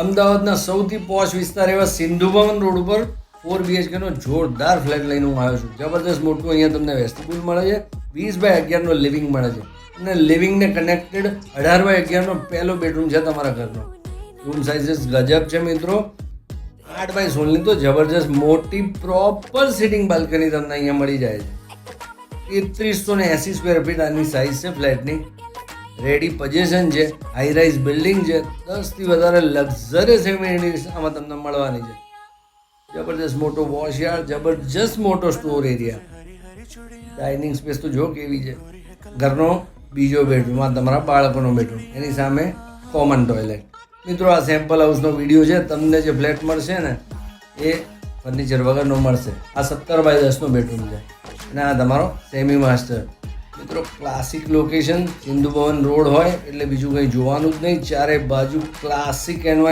અમદાવાદના સૌથી પોશ વિસ્તાર એવા સિંધુ ભવન રોડ ઉપર 4 BHK નો જોરદાર ફ્લેટ લઈને હું આવ્યો છું. જબરદસ્ત મોટું અહીંયા તમને વેસ્ટિબ્યુલ મળે છે, 20x11 નો લિવિંગ મળે છે અને લિવિંગને કનેક્ટેડ 18x11 નો પહેલો બેડરૂમ છે તમારા ઘરનો. રૂમ સાઇઝીસ ગજબ છે મિત્રો. 8x16 ની તો જબરજસ્ત મોટી પ્રોપર સિટિંગ બાલ્કની તમને અહીંયા મળી જાય છે. 3380 સ્ક્વેર ફીટ આની સાઇઝ છે ફ્લેટની. રેડી પોઝિશન છે, હાઈ રાઇઝ બિલ્ડિંગ છે, 10 થી વધારે લક્ઝરિયસ એમિનિટીઝ આમાં તમને મળવાની છે. જબરજસ્ત મોટો વોશયાર્ડ, જબરજસ્ત મોટો સ્ટોર એરિયા, ડાઇનિંગ સ્પેસ તો જો કેવી છે. ઘરનો બીજો બેડરૂમ, આ તમારા બાળકોનો બેડરૂમ, એની સામે કોમન ટોયલેટ. મિત્રો આ સેમ્પલ હાઉસનો વિડીયો છે. તમને જે ફ્લેટ મળશે ને એ ફર્નિચર વગરનો મળશે. આ 17x10 નો બેડરૂમ છે અને આ તમારો સેમી માસ્ટર. મિત્રો classic location, Sindhu Bhavan road હોય એટલે બીજું કંઈ જોવાનું જ નહીં. ચારે બાજુ ક્લાસિક એન્વાયરમેન્ટ.